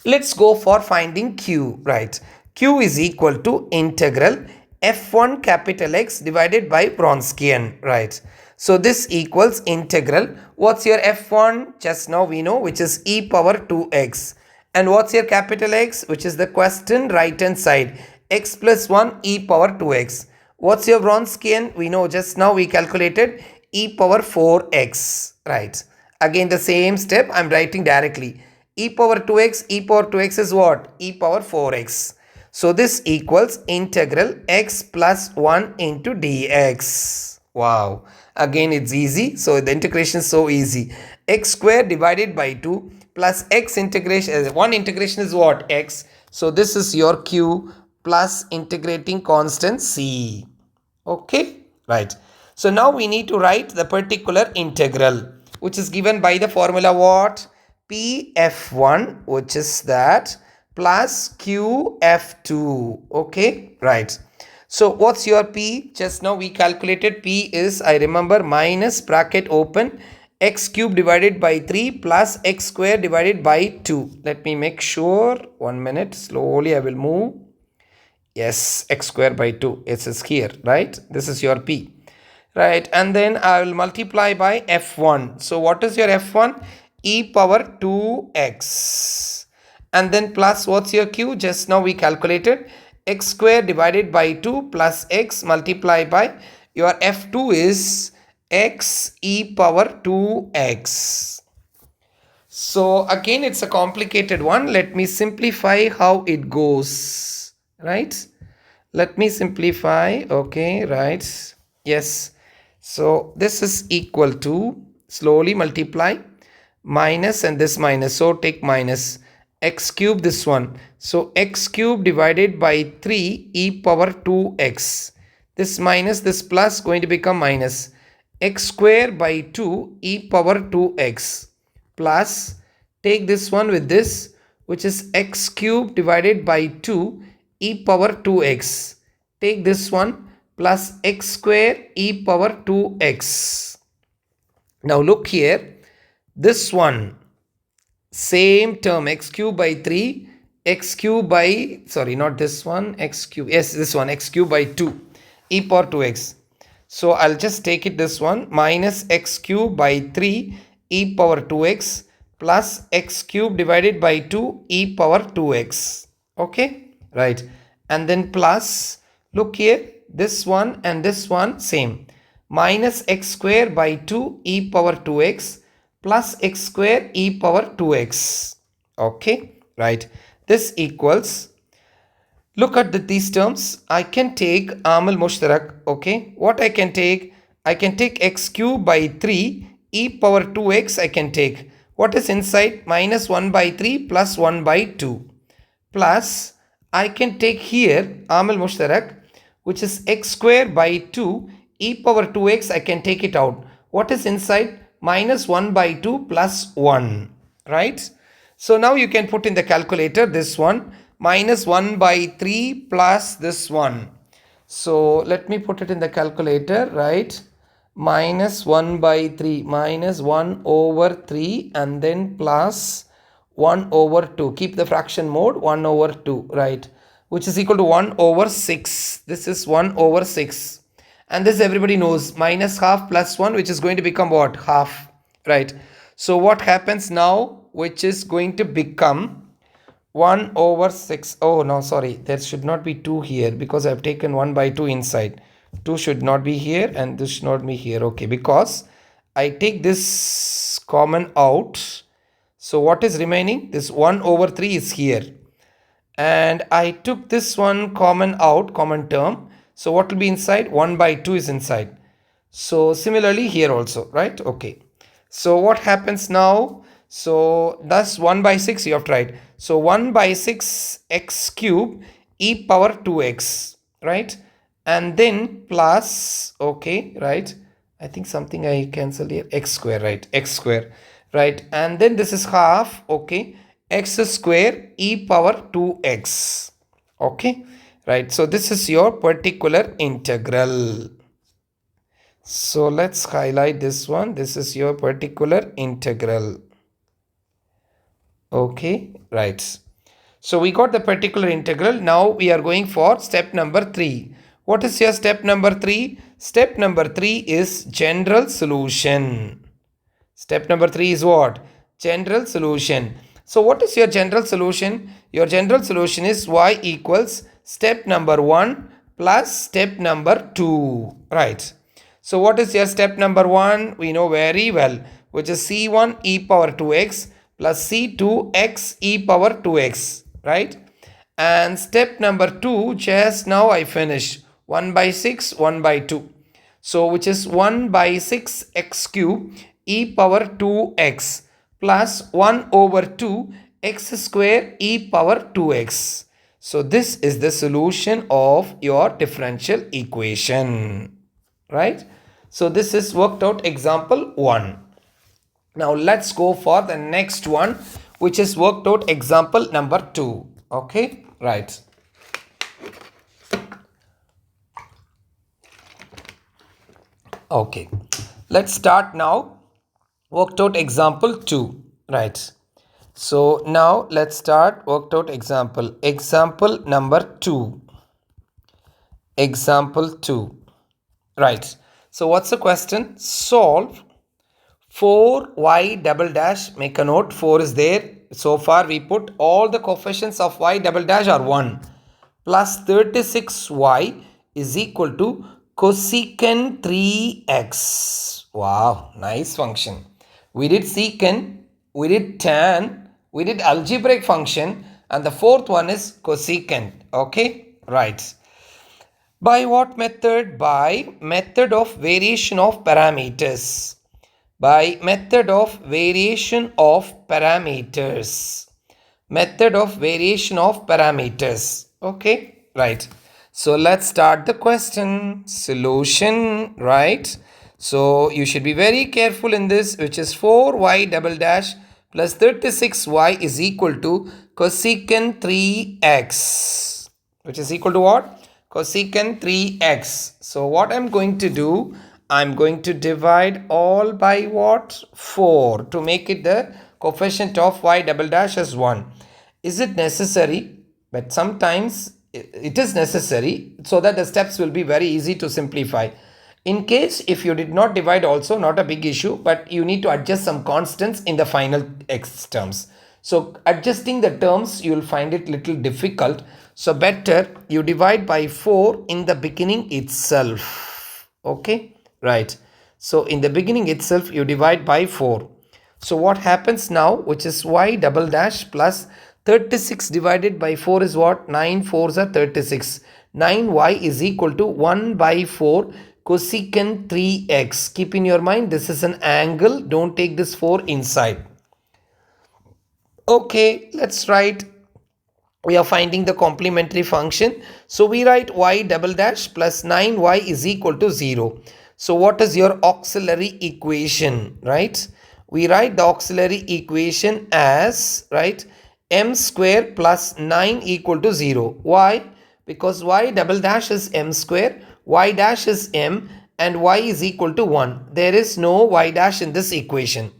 Let's go for finding Q. Right. Q is equal to integral f1 capital X divided by Wronskian. Right. So this equals integral. What's your f1? Just now we know, which is e power 2x. And what's your capital X? Which is the question right hand side. X plus 1 e power 2x. What's your Wronskian? We know just now we calculated e power 4x. Right. Again the same step I'm writing directly. E power 2x is what? E power 4x. So this equals integral x plus 1 into dx. Wow. Again it's easy. So the integration is so easy. X square divided by 2 plus x integration. One integration is what? X. So this is your Q plus integrating constant c. Okay. Right. So now we need to write the particular integral, which is given by the formula what? Pf1, which is that, plus Qf2. Okay, right. So what's your P? Just now we calculated P is, I remember, minus bracket open x cube divided by 3 plus x square divided by 2. Let me make sure. 1 minute. Slowly I will move. Yes, x square by 2. It is here, right? This is your P. Right, and then I will multiply by f1. So what is your f1? E power 2x. And then plus what's your Q? Just now we calculated x square divided by 2 plus x multiplied by your f2 is x e power 2x. So again it's a complicated one. Let me simplify how it goes. Right? Let me simplify. Okay, right. Yes. So this is equal to, slowly multiply, minus and this minus, so take minus, x cube this one, so x cube divided by 3 e power 2x, this minus this plus going to become minus, x square by 2 e power 2x, plus take this one with this, which is x cube divided by 2 e power 2x, take this one plus x square e power 2x. Now look here, this one same term, x cube by 3, x cube by, sorry, not this one, x cube, yes, this one, x cube by 2 e power 2x. So I'll just take it this one, minus x cube by 3 e power 2x plus x cube divided by 2 e power 2x. Okay, right. And then plus, look here, this one and this one same, minus x square by 2 e power 2x plus x square e power 2x. Okay, right. This equals, look at these terms. I can take Amal Mushtarak. Okay, what I can take x cube by 3 e power 2x. I can take what is inside, minus 1 by 3 plus 1 by 2, plus I can take here Amal Mushtarak, which is x square by 2 e power 2x. I can take it out. What is inside? Minus 1 by 2 plus 1, right? So now you can put in the calculator this one, minus 1 by 3 plus this one. So let me put it in the calculator, right? Minus 1 by 3, minus 1 over 3 and then plus 1 over 2. Keep the fraction mode, 1 over 2, right? Which is equal to 1 over 6. This is 1 over 6. And this everybody knows, minus half plus 1, which is going to become what? Half, right? So what happens now, which is going to become 1 over 6. Oh no, sorry, there should not be 2 here because I've taken 1 by 2 inside. 2 should not be here and this should not be here. Okay, because I take this common out. So what is remaining? This 1 over 3 is here. And I took this one common out, common term. So what will be inside? 1 by 2 is inside. So similarly here also, right? Okay. So what happens now? So thus 1 by 6 you have tried. So 1 by 6 x cube e power 2x, right? And then plus, okay, right? I think something I cancelled here, x square, right? X square, right? And then this is half, okay? X square e power 2x, okay? Right, so this is your particular integral. So let's highlight this one. This is your particular integral. Okay, right. So we got the particular integral. Now we are going for step number 3. What is your step number 3? Step number 3 is general solution. Step number 3 is what? General solution. So what is your general solution? Your general solution is y equals step number 1 plus step number 2, right? So what is your step number 1? We know very well, which is c1 e power 2x plus c2 x e power 2x, right? And step number 2, just now I finished, 1 by 6, 1 by 2. So which is 1 by 6 x cube e power 2x plus 1 over 2 x square e power 2x. So this is the solution of your differential equation, right? So this is worked out example 1. Now let's go for the next one, which is worked out example number 2. Okay, right. Okay, let's start now. Worked out example 2, right? So now let's start worked out example. Example number 2. Example 2. Right. So what's the question? Solve 4y double dash. Make a note. 4 is there. So far we put all the coefficients of y double dash are 1. Plus 36y is equal to cosecant 3x. Wow. Nice function. We did secant. We did tan. We did algebraic function, and the fourth one is cosecant. Okay, right. By what method? By method of variation of parameters. By method of variation of parameters. Method of variation of parameters. Okay, right. So let's start the question. Solution, right? So you should be very careful in this, which is 4y double dash plus 36y is equal to cosecant 3x, which is equal to what? Cosecant 3x. So what I'm going to do, I'm going to divide all by what? 4 to make it the coefficient of y double dash as 1. Is it necessary? But sometimes it is necessary so that the steps will be very easy to simplify. In case if you did not divide also, not a big issue, but you need to adjust some constants in the final x terms. So adjusting the terms, you will find it little difficult. So better you divide by 4 in the beginning itself. Okay, right. So in the beginning itself, you divide by 4. So what happens now, which is y double dash plus 36 divided by 4 is what? 9 4s are 36. 9y is equal to 1 by 4 cosecant 3x. Keep in your mind, this is an angle. Don't take this 4 inside. Okay, let's write. We are finding the complementary function. So we write y double dash plus 9y is equal to 0. So what is your auxiliary equation, right? We write the auxiliary equation as, right, m square plus 9 equal to 0. Why? Because y double dash is m square, y dash is m, and y is equal to 1. There is no y dash in this equation.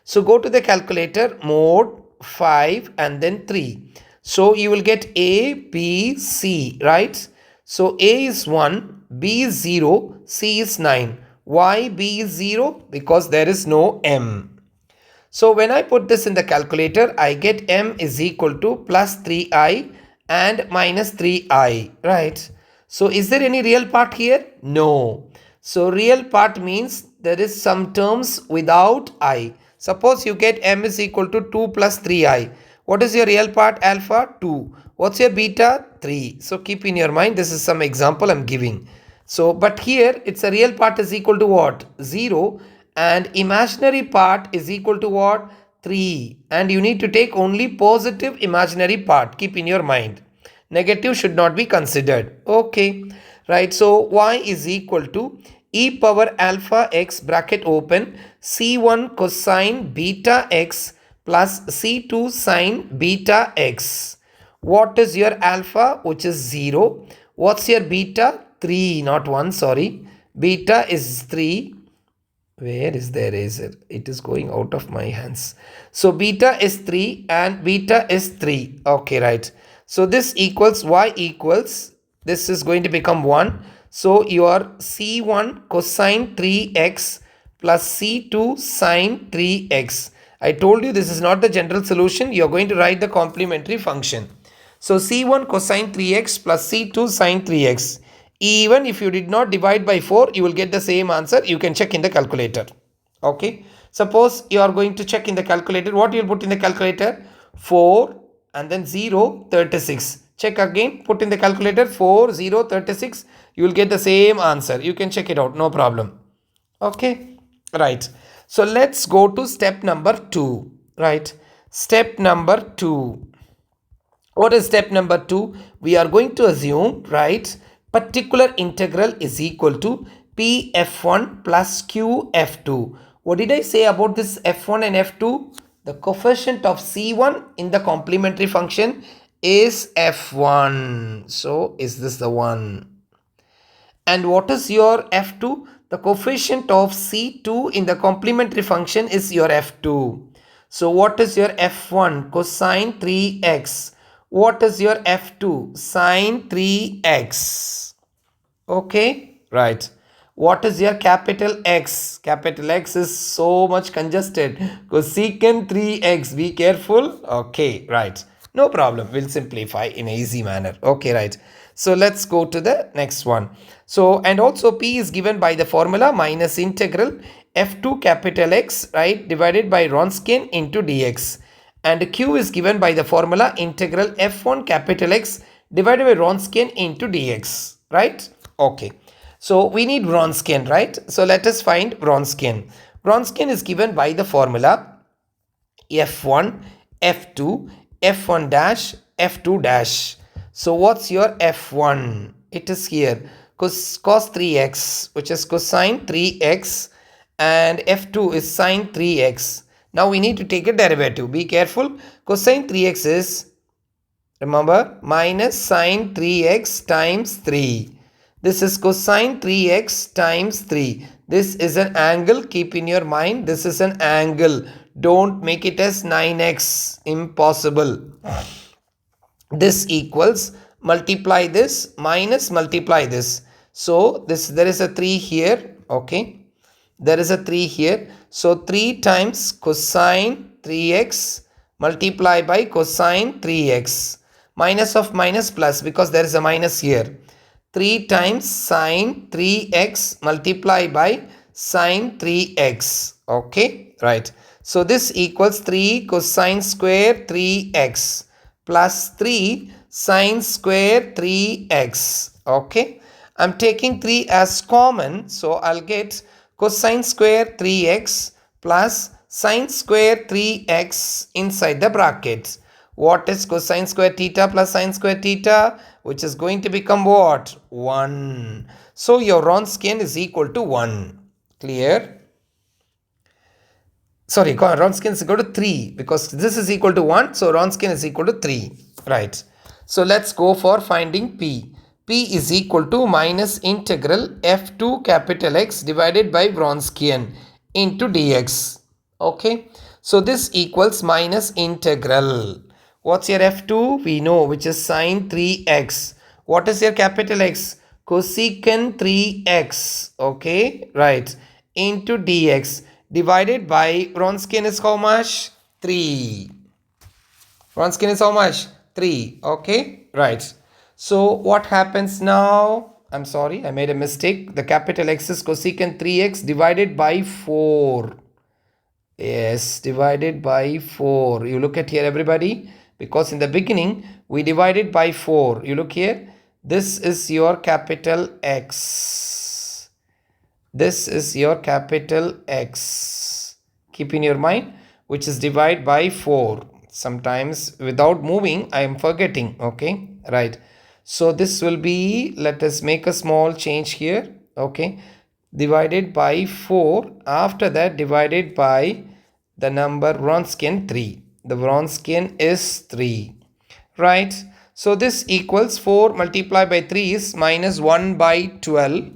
So go to the calculator, mode 5 and then 3. So you will get A, B, C, right? So A is 1, B is 0, C is 9. Why B is 0? Because there is no M. So when I put this in the calculator, I get M is equal to plus 3i and minus 3i, right? So is there any real part here? No. So real part means there is some terms without I. Suppose you get M is equal to 2 plus 3i. What is your real part? Alpha 2. What's your beta? 3. So keep in your mind, this is some example I'm giving. So but here it's a real part is equal to what? 0, and imaginary part is equal to what? 3. And you need to take only positive imaginary part. Keep in your mind. Negative should not be considered. Okay, right. So y is equal to e power alpha x bracket open c1 cosine beta x plus c2 sine beta x. What is your alpha? Which is 0. What's your beta? 3, not 1, sorry. Beta is 3. Where is the eraser? It is going out of my hands. So beta is 3 and beta is 3. Okay, right. So this equals y equals, this is going to become 1. So your c1 cosine 3x plus c2 sine 3x. I told you this is not the general solution. You are going to write the complementary function. So c1 cosine 3x plus c2 sine 3x. Even if you did not divide by 4, you will get the same answer. You can check in the calculator. Okay. Suppose you are going to check in the calculator. What you will put in the calculator? 4 and then 0, 36. Check again. Put in the calculator 4, 0, 36. You will get the same answer. You can check it out. No problem. Okay. Right. So let's go to step number 2. Right. Step number 2. What is step number 2? We are going to assume, right, particular integral is equal to P f1 plus Q f2. What did I say about this f1 and f2? The coefficient of c1 in the complementary function is f1. So is this the one? And what is your f2? The coefficient of c2 in the complementary function is your f2. So what is your f1? Cosine 3x. What is your f2? Sine 3x. Okay, right. What is your capital X? Capital X is so much congested. Cosecant 3x. Be careful. Okay, right. No problem. We'll simplify in an easy manner. Okay, right. So let's go to the next one. So, and also P is given by the formula minus integral f2 capital X, right, divided by Wronskian into dx. And Q is given by the formula integral f1 capital X divided by Wronskian into dx, right? Okay. So we need Wronskian, right? So let us find Wronskian. Wronskian is given by the formula F1, F2, F1 dash, F2 dash. So what's your F1? It is here. Cos 3x, which is cosine 3x, and F2 is sine 3x. Now we need to take a derivative. Be careful. Cosine 3x is, remember, minus sine 3x times 3. This is cosine 3x times 3. This is an angle. Keep in your mind, this is an angle. Don't make it as 9x. Impossible. This equals, multiply this, minus multiply this. So there is a 3 here. Okay. There is a 3 here. So 3 times cosine 3x multiply by cosine 3x. Minus of minus plus, because there is a minus here. 3 times sine 3x multiply by sine 3x. Okay, right. So this equals 3 cosine square 3x plus 3 sine square 3x. Okay, I'm taking 3 as common, so I'll get cosine square 3x plus sine square 3x inside the brackets. What is cosine square theta plus sine square theta? Which is going to become what? 1. So your Wronskian is equal to 1. Clear? Sorry, Wronskian is equal to 3, because this is equal to 1. So Wronskian is equal to 3. Right. So let's go for finding P. P is equal to minus integral F2 capital X divided by Wronskian into dx. Okay. So this equals minus integral. What's your F2? We know, which is sine 3x. What is your capital X? Cosecant 3x. Okay, right. Into dx divided by Wronskian is how much? 3. Wronskian is how much? 3. Okay, right. So what happens now? I'm sorry, I made a mistake. The capital X is cosecant 3x divided by 4. Yes, divided by 4. You look at here, everybody, because in the beginning we divided by 4. You look here. This is your capital X. This is your capital X. Keep in your mind, which is divided by 4. Sometimes without moving, I am forgetting. Okay, right. So this will be, let us make a small change here. Okay, divided by 4. After that, divided by the number Wronskian 3. The Wronskian is 3. Right. So this equals 4 multiplied by 3 is minus 1 by 12.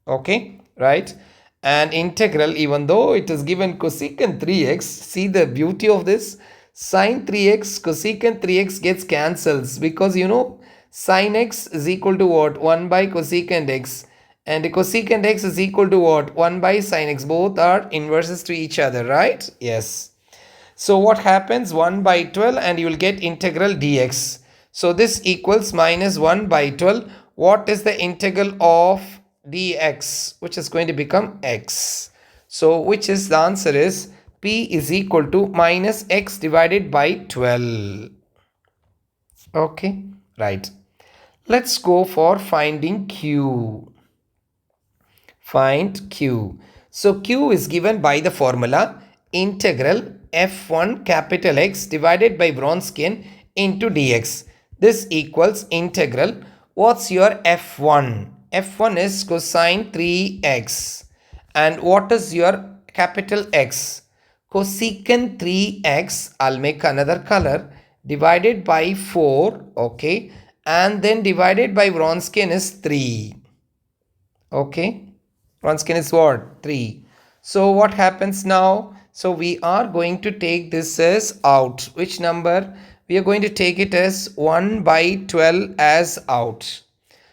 Okay, right. And integral, even though it is given cosecant 3x, see the beauty of this. Sine 3x, cosecant 3x gets cancels, because you know sine x is equal to what? 1 by cosecant x. And cosecant x is equal to what? 1 by sine x. Both are inverses to each other, right? Yes. So what happens? 1 by 12 and you will get integral dx. So this equals minus 1 by 12. What is the integral of dx? Which is going to become x. So which is the answer is P is equal to minus x divided by 12. Okay, right. Let's go for finding Q. Find Q. So Q is given by the formula integral F1 capital X divided by Wronskian into dx. This equals integral. What's your F1? F1 is cosine 3x. And what is your capital X? Cosecant 3x. I'll make another color. Divided by 4. Okay. And then divided by Wronskian is 3. Okay. Wronskian is what? 3. So what happens now? So we are going to take this as out. Which number? We are going to take it as 1 by 12 as out.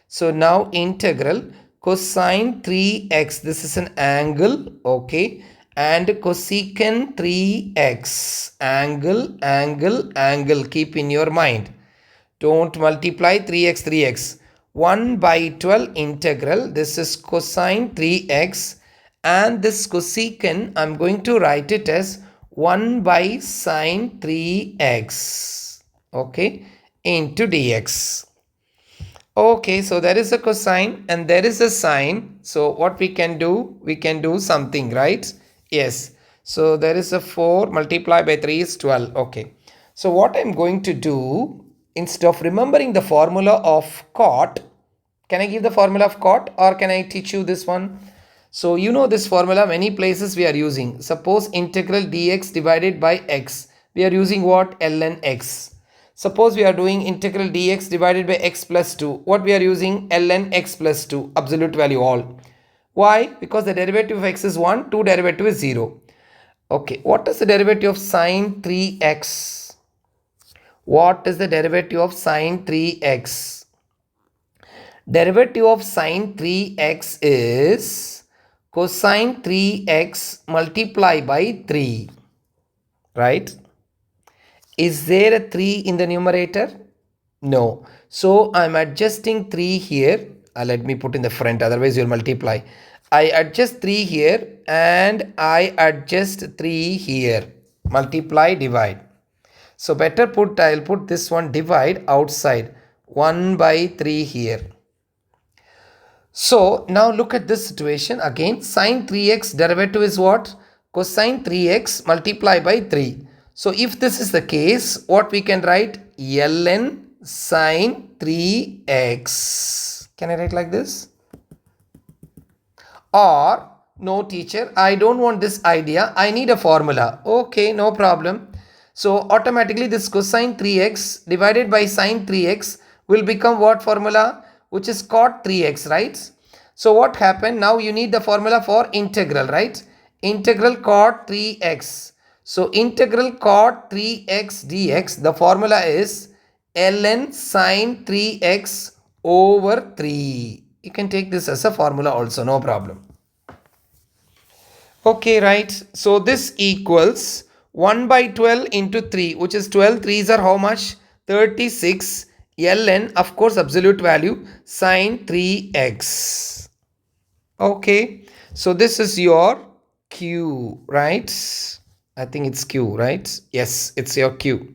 So now integral cosine 3x. This is an angle. Okay. And cosecant 3x. Angle, angle, angle. Keep in your mind. Don't multiply 3x, 3x. 1 by 12 integral. This is cosine 3x. And this cosecant, I'm going to write it as 1 by sine 3x. Okay. Into dx. Okay, so there is a cosine and there is a sine. So what we can do? We can do something, right? Yes. So there is a 4 multiplied by 3 is 12. Okay. So what I'm going to do, instead of remembering the formula of cot, can I give the formula of cot or can I teach you this one? So you know this formula, many places we are using. Suppose integral dx divided by x. We are using what? Ln x. Suppose we are doing integral dx divided by x plus 2. What we are using? Ln x plus 2. Absolute value all. Why? Because the derivative of x is 1, 2 derivative is 0. Okay, what is the derivative of sine 3x? What is the derivative of sine 3x? Derivative of sine 3x is cosine 3x multiplied by 3, right? Is there a 3 in the numerator? No. So I'm adjusting 3 here. Let me put in the front, otherwise you'll multiply. I adjust 3 here and I adjust 3 here. Multiply, divide. So better put, I'll put this one divide outside. 1 by 3 here. So now look at this situation again. Sine 3x derivative is what? Cosine 3x multiplied by 3. So if this is the case, what we can write? Ln sine 3x. Can I write like this? Or no teacher, I don't want this idea. I need a formula. Okay, no problem. So automatically this cosine 3x divided by sine 3x will become what formula? Which is cot 3x, right? So what happened? Now you need the formula for integral, right? Integral cot 3x. So integral cot 3x dx, the formula is ln sine 3x over 3. You can take this as a formula also, no problem. Okay, right. So this equals 1 by 12 into 3, which is 12 3s are how much? 36 ln, of course, absolute value, sine 3x. Okay, so this is your q, right? I think it's q, right? Yes, it's your q.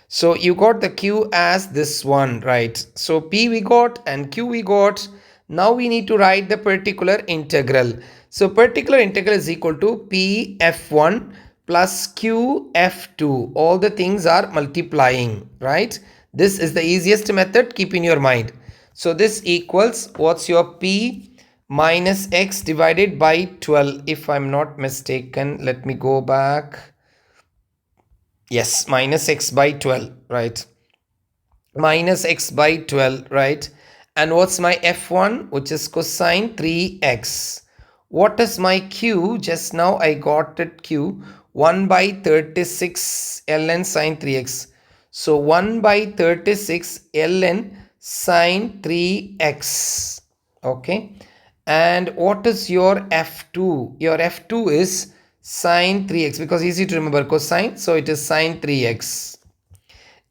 So you got the q as this one, right? So p we got and q we got. Now we need to write the particular integral. So particular integral is equal to p f1 plus q f2. All the things are multiplying, right? This is the easiest method, keep in your mind. So this equals, what's your p? Minus x divided by 12, if I'm not mistaken. Let me go back. Yes, minus x by 12, right? Minus x by 12, right? And what's my f1? Which is cosine 3x. What is my q? Just now I got it q. 1 by 36 ln sine 3x. So 1 by 36 ln sine 3x. Okay. And what is your f2? Your f2 is sine 3x, because easy to remember cosine. So it is sine 3x.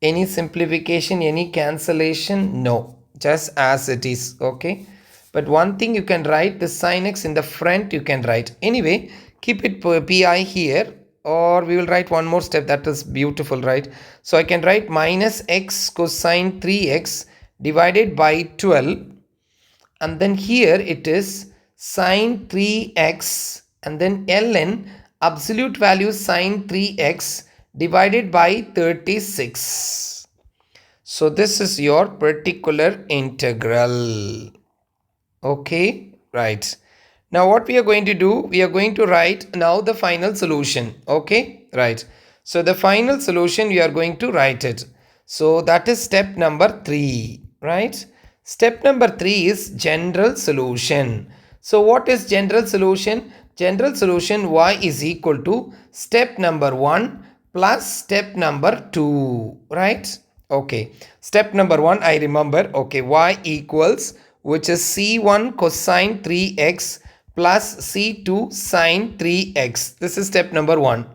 Any simplification, any cancellation? No, just as it is. Okay. But one thing you can write, the sine x in the front you can write. Anyway, keep it pi here, or we will write one more step. That is beautiful, right? So I can write minus x cosine 3x divided by 12. And then here it is sine 3x and then ln absolute value sine 3x divided by 36. So this is your particular integral. Okay, right. Now what we are going to do, we are going to write now the final solution. Okay, right. So the final solution, we are going to write it. So that is step number 3, right? Step number 3 is general solution. So what is general solution? General solution, y is equal to step number 1 plus step number 2, right? Okay, step number 1 I remember. Okay, y equals, which is c1 cosine 3x plus c2 sine 3x. This is step number 1.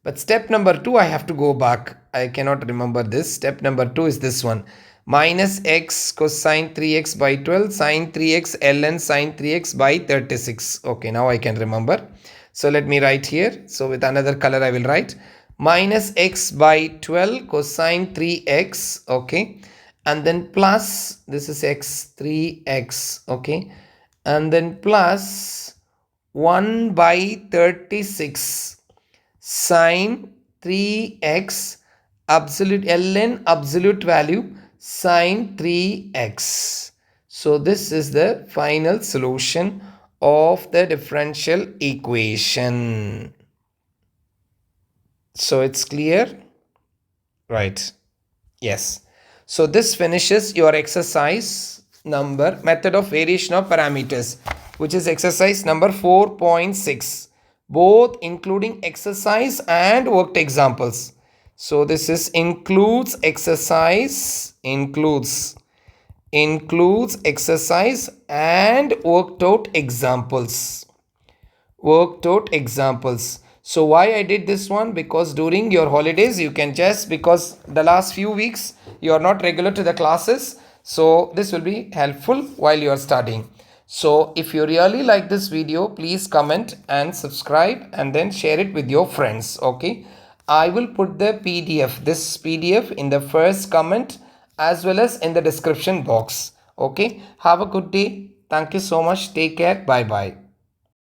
But step number 2, I have to go back. I cannot remember this. Step number 2 is this one. Minus x cosine 3x by 12 sine 3x ln sine 3x by 36. Okay, now I can remember. So let me write here. So with another color I will write minus x by 12 cosine 3x. Okay. and then plus, this is x, 3x, okay, and then plus 1 by 36 sine 3x absolute ln absolute value sine 3x. So this is the final solution of the differential equation. So it's clear, right? Yes. So this finishes your exercise number method of variation of parameters, which is exercise number 4.6, both including exercise and worked examples. So this is includes exercise, includes exercise and worked out examples. So why I did this one? Because during your holidays you can just, because the last few weeks you are not regular to the classes, so this will be helpful while you are studying. So if you really like this video, please comment and subscribe and then share it with your friends. Okay, I will put the this PDF in the first comment as well as in the description box. Okay, have a good day. Thank you so much. Take care. Bye bye.